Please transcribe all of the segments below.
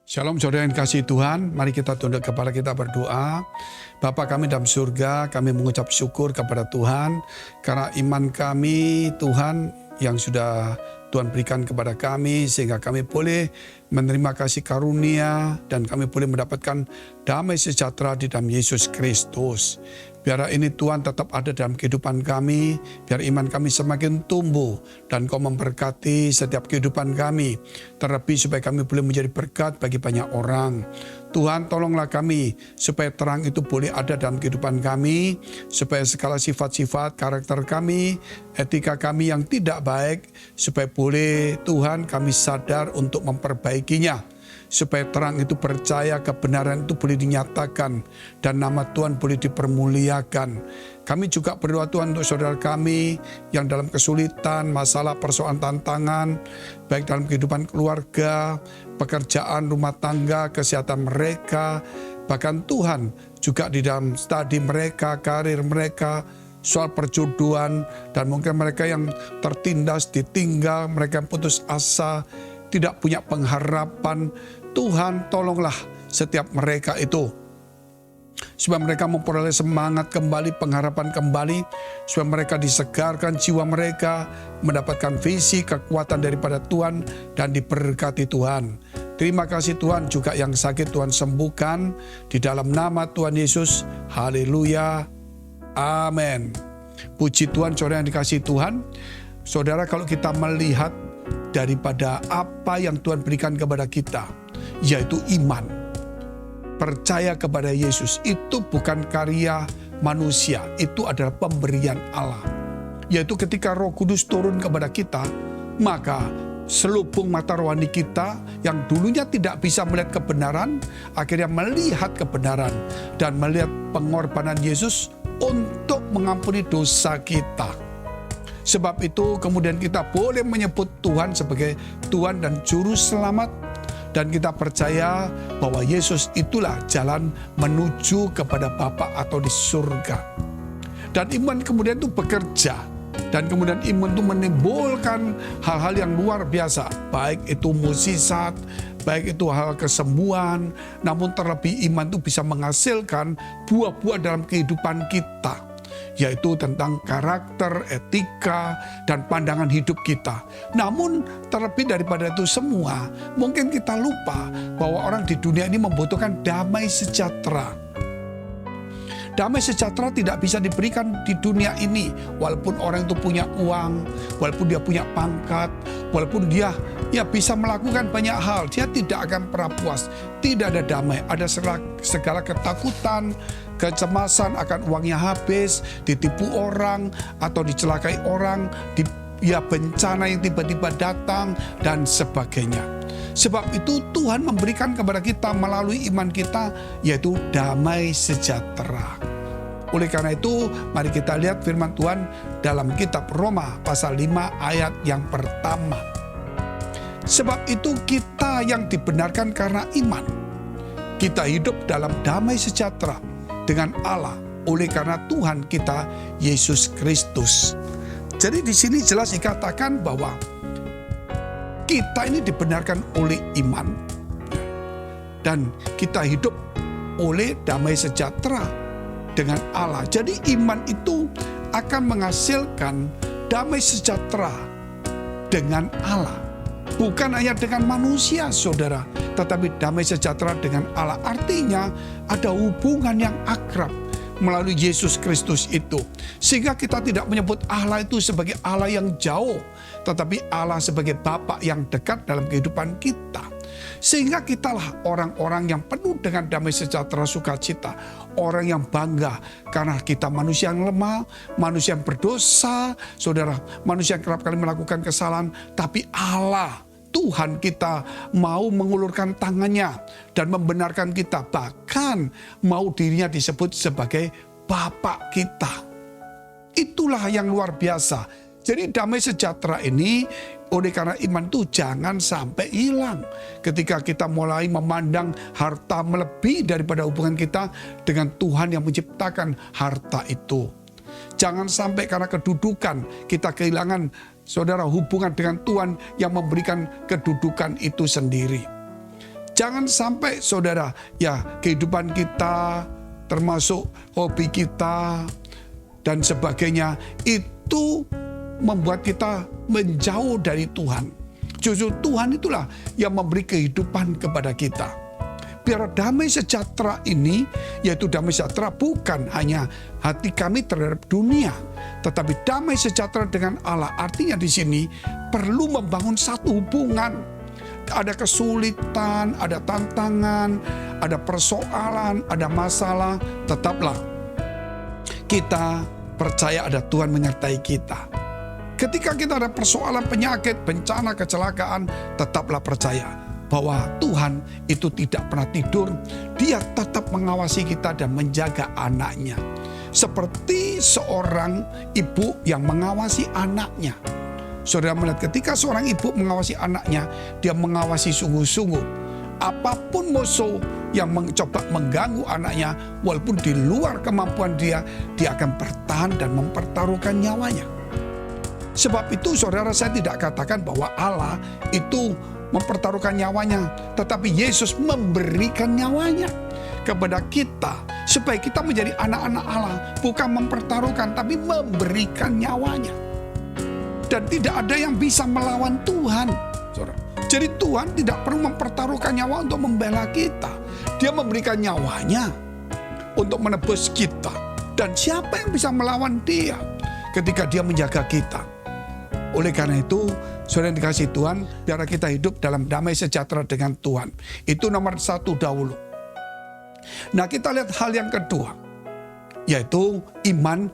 Shalom saudara yang kasih Tuhan, mari kita tunduk kepala kita berdoa. Bapa kami dalam surga, kami mengucap syukur kepada Tuhan karena iman kami Tuhan yang sudah Tuhan berikan kepada kami sehingga kami boleh menerima kasih karunia dan kami boleh mendapatkan damai sejahtera di dalam Yesus Kristus. Biar ini Tuhan tetap ada dalam kehidupan kami, biar iman kami semakin tumbuh dan Kau memberkati setiap kehidupan kami. Terlebih supaya kami boleh menjadi berkat bagi banyak orang. Tuhan tolonglah kami supaya terang itu boleh ada dalam kehidupan kami, supaya segala sifat-sifat karakter kami, etika kami yang tidak baik, supaya boleh Tuhan kami sadar untuk memperbaikinya. Supaya terang itu percaya, kebenaran itu boleh dinyatakan, dan nama Tuhan boleh dipermuliakan. Kami juga berdoa Tuhan untuk saudara kami yang dalam kesulitan, masalah, persoalan, tantangan, baik dalam kehidupan keluarga, pekerjaan, rumah tangga, kesehatan mereka, bahkan Tuhan juga di dalam studi mereka, karir mereka, soal perjodohan, dan mungkin mereka yang tertindas, ditinggal, mereka yang putus asa, tidak punya pengharapan. Tuhan tolonglah setiap mereka itu, supaya mereka memperoleh semangat kembali, pengharapan kembali, supaya mereka disegarkan jiwa mereka, mendapatkan visi, kekuatan daripada Tuhan, dan diberkati Tuhan. Terima kasih Tuhan, juga yang sakit Tuhan sembuhkan, di dalam nama Tuhan Yesus, haleluya, amin. Puji Tuhan, saudara yang dikasihi Tuhan. Saudara, kalau kita melihat daripada apa yang Tuhan berikan kepada kita, yaitu iman, percaya kepada Yesus, itu bukan karya manusia, itu adalah pemberian Allah. Yaitu ketika Roh Kudus turun kepada kita, maka selubung mata rohani kita yang dulunya tidak bisa melihat kebenaran, akhirnya melihat kebenaran dan melihat pengorbanan Yesus untuk mengampuni dosa kita. Sebab itu kemudian kita boleh menyebut Tuhan sebagai Tuhan dan Juru Selamat. Dan kita percaya bahwa Yesus itulah jalan menuju kepada Bapa atau di surga. Dan iman kemudian itu bekerja. Dan kemudian iman itu menimbulkan hal-hal yang luar biasa. Baik itu mukjizat, baik itu hal kesembuhan. Namun terlebih iman itu bisa menghasilkan buah-buah dalam kehidupan kita, yaitu tentang karakter, etika, dan pandangan hidup kita. Namun terlebih daripada itu semua, mungkin kita lupa bahwa orang di dunia ini membutuhkan damai sejahtera. Damai sejahtera tidak bisa diberikan di dunia ini, walaupun orang itu punya uang, walaupun dia punya pangkat, walaupun dia bisa melakukan banyak hal, dia tidak akan pernah puas. Tidak ada damai, ada segala ketakutan, kecemasan akan uangnya habis, ditipu orang, atau dicelakai orang, bencana yang tiba-tiba datang, dan sebagainya. Sebab itu Tuhan memberikan kepada kita melalui iman kita, yaitu damai sejahtera. Oleh karena itu, mari kita lihat firman Tuhan dalam kitab Roma pasal 5 ayat yang pertama. Sebab itu kita yang dibenarkan karena iman, kita hidup dalam damai sejahtera dengan Allah oleh karena Tuhan kita Yesus Kristus. Jadi di sini jelas dikatakan bahwa kita ini dibenarkan oleh iman dan kita hidup oleh damai sejahtera dengan Allah. Jadi iman itu akan menghasilkan damai sejahtera dengan Allah. Bukan hanya dengan manusia, saudara, tetapi damai sejahtera dengan Allah. Artinya ada hubungan yang akrab melalui Yesus Kristus itu. Sehingga kita tidak menyebut Allah itu sebagai Allah yang jauh, tetapi Allah sebagai Bapa yang dekat dalam kehidupan kita. Sehingga kitalah orang-orang yang penuh dengan damai sejahtera sukacita. Orang yang bangga karena kita manusia yang lemah, manusia yang berdosa, saudara, manusia yang kerap kali melakukan kesalahan. Tapi Allah, Tuhan kita mau mengulurkan tangannya dan membenarkan kita. Bahkan mau dirinya disebut sebagai Bapa kita. Itulah yang luar biasa. Jadi damai sejahtera ini oleh karena iman itu jangan sampai hilang. Ketika kita mulai memandang harta melebihi daripada hubungan kita dengan Tuhan yang menciptakan harta itu. Jangan sampai karena kedudukan kita kehilangan, saudara, hubungan dengan Tuhan yang memberikan kedudukan itu sendiri. Jangan sampai saudara, ya kehidupan kita, termasuk hobi kita, dan sebagainya, itu membuat kita menjauh dari Tuhan. Justru Tuhan itulah yang memberi kehidupan kepada kita. Biar damai sejahtera ini, yaitu damai sejahtera bukan hanya hati kami terhadap dunia, tetapi damai sejahtera dengan Allah. Artinya di sini perlu membangun satu hubungan. Ada kesulitan, ada tantangan, ada persoalan, ada masalah, tetaplah kita percaya ada Tuhan menyertai kita. Ketika kita ada persoalan, penyakit, bencana, kecelakaan, tetaplah percaya bahwa Tuhan itu tidak pernah tidur. Dia tetap mengawasi kita dan menjaga anaknya. Seperti seorang ibu yang mengawasi anaknya. Saudara melihat ketika seorang ibu mengawasi anaknya, dia mengawasi sungguh-sungguh. Apapun musuh yang mencoba mengganggu anaknya, walaupun di luar kemampuan dia akan bertahan dan mempertaruhkan nyawanya. Sebab itu saudara, saya tidak katakan bahwa Allah itu mempertaruhkan nyawanya, tetapi Yesus memberikan nyawanya kepada kita supaya kita menjadi anak-anak Allah, bukan mempertaruhkan tapi memberikan nyawanya. Dan tidak ada yang bisa melawan Tuhan, saudara. Jadi Tuhan tidak perlu mempertaruhkan nyawa untuk membela kita. Dia memberikan nyawanya untuk menebus kita. Dan siapa yang bisa melawan dia ketika dia menjaga kita? Oleh karena itu, saudara yang dikasihi Tuhan, biar kita hidup dalam damai sejahtera dengan Tuhan. Itu nomor satu dahulu. Nah, kita lihat hal yang kedua, yaitu iman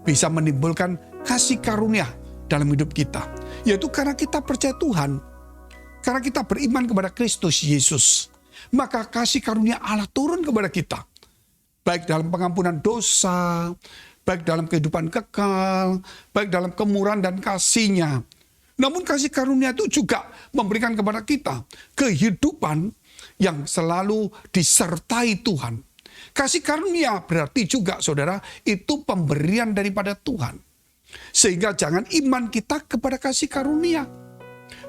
bisa menimbulkan kasih karunia dalam hidup kita. Yaitu karena kita percaya Tuhan, karena kita beriman kepada Kristus Yesus, maka kasih karunia Allah turun kepada kita. Baik dalam pengampunan dosa, baik dalam kehidupan kekal, baik dalam kemurahan dan kasih-Nya. Namun kasih karunia itu juga memberikan kepada kita kehidupan yang selalu disertai Tuhan. Kasih karunia berarti juga, saudara, itu pemberian daripada Tuhan. Sehingga jangan iman kita kepada kasih karunia.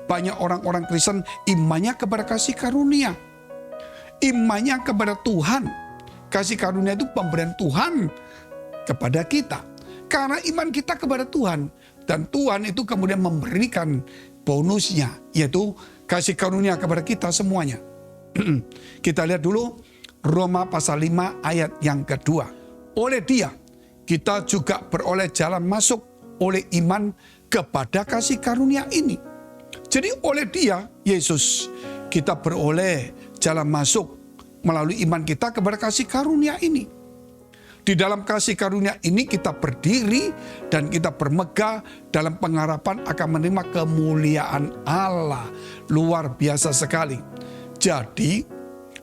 Banyak orang-orang Kristen imannya kepada kasih karunia. Imannya kepada Tuhan. Kasih karunia itu pemberian Tuhan kepada kita. Karena iman kita kepada Tuhan. Dan Tuhan itu kemudian memberikan bonusnya, yaitu kasih karunia kepada kita semuanya. Kita lihat dulu Roma pasal 5 ayat yang kedua. Oleh Dia kita juga beroleh jalan masuk oleh iman kepada kasih karunia ini. Jadi oleh Dia, Yesus, kita beroleh jalan masuk melalui iman kita kepada kasih karunia ini. Di dalam kasih karunia ini kita berdiri dan kita bermegah dalam pengharapan akan menerima kemuliaan Allah. Luar biasa sekali. Jadi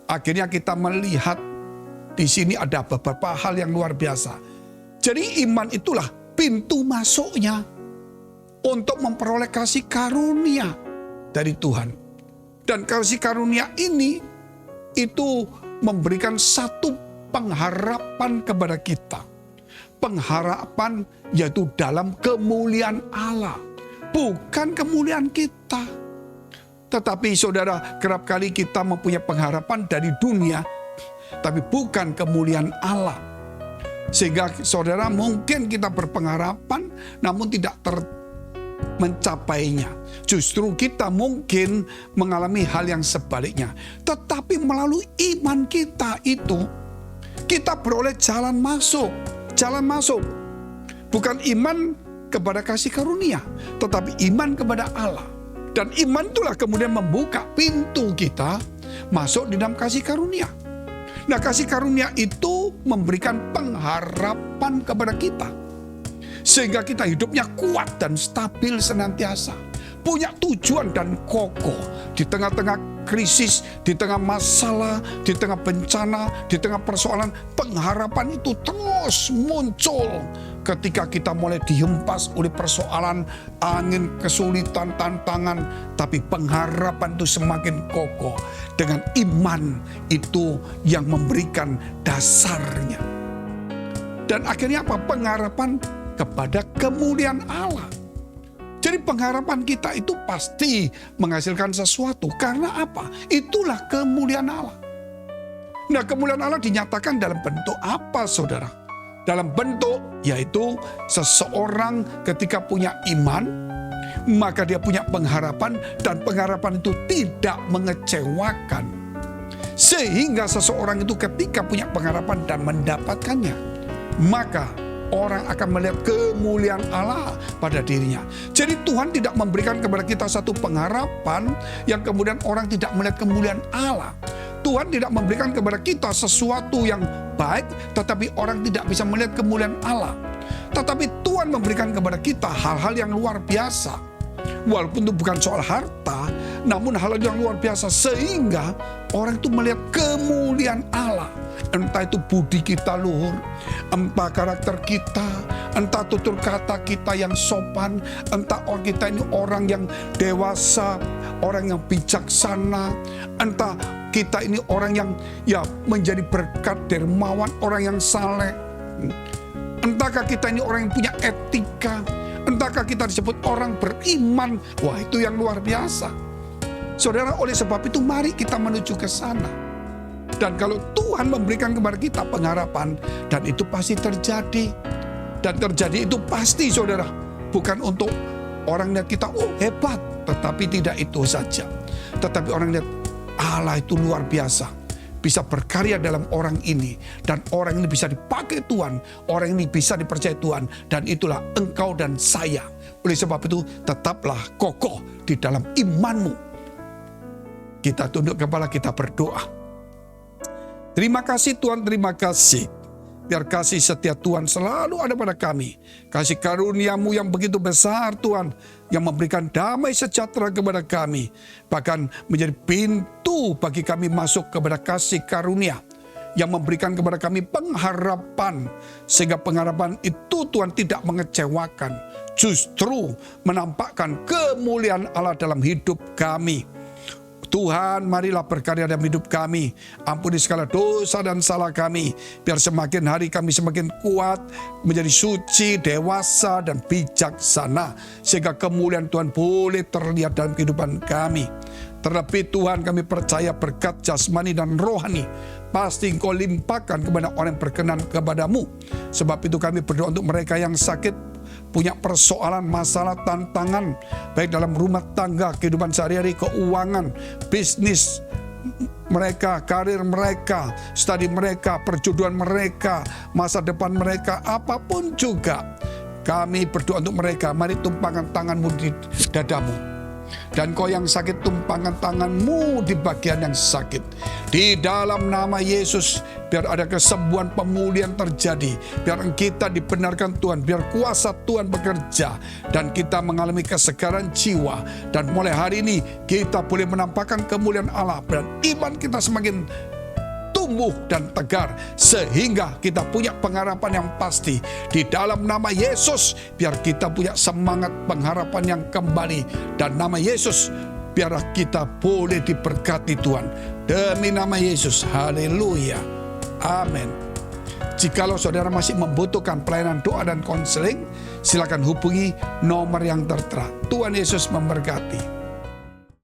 akhirnya kita melihat di sini ada beberapa hal yang luar biasa. Jadi iman itulah pintu masuknya untuk memperoleh kasih karunia dari Tuhan. Dan kasih karunia ini itu memberikan satu pengharapan kepada kita. Pengharapan yaitu dalam kemuliaan Allah, bukan kemuliaan kita. Tetapi saudara, kerap kali kita mempunyai pengharapan dari dunia, tapi bukan kemuliaan Allah. Sehingga saudara, mungkin kita berpengharapan namun tidak mencapainya. Justru kita mungkin mengalami hal yang sebaliknya. Tetapi melalui iman kita itu, kita beroleh jalan masuk. Jalan masuk. Bukan iman kepada kasih karunia, tetapi iman kepada Allah. Dan iman itulah kemudian membuka pintu kita masuk di dalam kasih karunia. Nah, kasih karunia itu memberikan pengharapan kepada kita. Sehingga kita hidupnya kuat dan stabil senantiasa. Punya tujuan dan kokoh. Di tengah-tengah krisis, di tengah masalah, di tengah bencana, di tengah persoalan. Pengharapan itu terus muncul. Ketika kita mulai dihempas oleh persoalan, angin, kesulitan, tantangan. Tapi pengharapan itu semakin kokoh. Dengan iman itu yang memberikan dasarnya. Dan akhirnya apa? Pengharapan kepada kemuliaan Allah. Jadi pengharapan kita itu pasti menghasilkan sesuatu. Karena apa? Itulah kemuliaan Allah. Nah, kemuliaan Allah dinyatakan dalam bentuk apa, saudara? Dalam bentuk yaitu seseorang ketika punya iman, maka dia punya pengharapan, dan pengharapan itu tidak mengecewakan. Sehingga seseorang itu ketika punya pengharapan dan mendapatkannya, maka orang akan melihat kemuliaan Allah pada dirinya. Jadi Tuhan tidak memberikan kepada kita satu pengharapan yang kemudian orang tidak melihat kemuliaan Allah. Tuhan tidak memberikan kepada kita sesuatu yang baik, tetapi orang tidak bisa melihat kemuliaan Allah. Tetapi Tuhan memberikan kepada kita hal-hal yang luar biasa. Walaupun itu bukan soal harta, namun hal yang luar biasa sehingga orang itu melihat kemuliaan Allah. Entah itu budi kita luhur, entah karakter kita, entah tutur kata kita yang sopan, entah orang kita ini orang yang dewasa, orang yang bijaksana, entah kita ini orang yang menjadi berkat, dermawan, orang yang saleh. Entahkah kita ini orang yang punya etika, entahkah kita disebut orang beriman. Wah, itu yang luar biasa. Saudara, oleh sebab itu mari kita menuju ke sana. Dan kalau Tuhan memberikan kepada kita pengharapan, dan itu pasti terjadi. Dan terjadi itu pasti, saudara. Bukan untuk orang lihat kita, oh hebat. Tetapi tidak itu saja. Tetapi orang lihat Allah itu luar biasa. Bisa berkarya dalam orang ini. Dan orang ini bisa dipakai Tuhan. Orang ini bisa dipercaya Tuhan. Dan itulah engkau dan saya. Oleh sebab itu tetaplah kokoh di dalam imanmu. Kita tunduk kepala, kita berdoa. Terima kasih Tuhan, terima kasih. Biar kasih setia Tuhan selalu ada pada kami. Kasih karunia-Mu yang begitu besar Tuhan, yang memberikan damai sejahtera kepada kami. Bahkan menjadi pintu bagi kami masuk kepada kasih karunia. Yang memberikan kepada kami pengharapan. Sehingga pengharapan itu Tuhan tidak mengecewakan. Justru menampakkan kemuliaan Allah dalam hidup kami. Tuhan, marilah berkarya dalam hidup kami. Ampuni segala dosa dan salah kami. Biar semakin hari kami semakin kuat, menjadi suci, dewasa, dan bijaksana. Sehingga kemuliaan Tuhan boleh terlihat dalam kehidupan kami. Terlebih Tuhan, kami percaya berkat jasmani dan rohani pasti Engkau limpahkan kepada orang yang berkenan kepadamu. Sebab itu kami berdoa untuk mereka yang sakit, punya persoalan, masalah, tantangan, baik dalam rumah tangga, kehidupan sehari-hari, keuangan, bisnis mereka, karir mereka, studi mereka, perjodohan mereka, masa depan mereka, apapun juga. Kami berdoa untuk mereka, mari tumpangkan tanganmu di dadamu. Dan kau yang sakit, tumpangkan tanganmu di bagian yang sakit. Di dalam nama Yesus, biar ada kesembuhan, pemulihan terjadi. Biar kita dibenarkan Tuhan, biar kuasa Tuhan bekerja. Dan kita mengalami kesegaran jiwa. Dan mulai hari ini, kita boleh menampakkan kemuliaan Allah. Dan iman kita semakin tumbuh dan tegar, sehingga kita punya pengharapan yang pasti. Di dalam nama Yesus, biar kita punya semangat pengharapan yang kembali. Dan nama Yesus, biar kita boleh diberkati Tuhan. Demi nama Yesus, haleluya, amin. Jikalau saudara masih membutuhkan pelayanan doa dan konseling, silakan hubungi nomor yang tertera. Tuhan Yesus memberkati.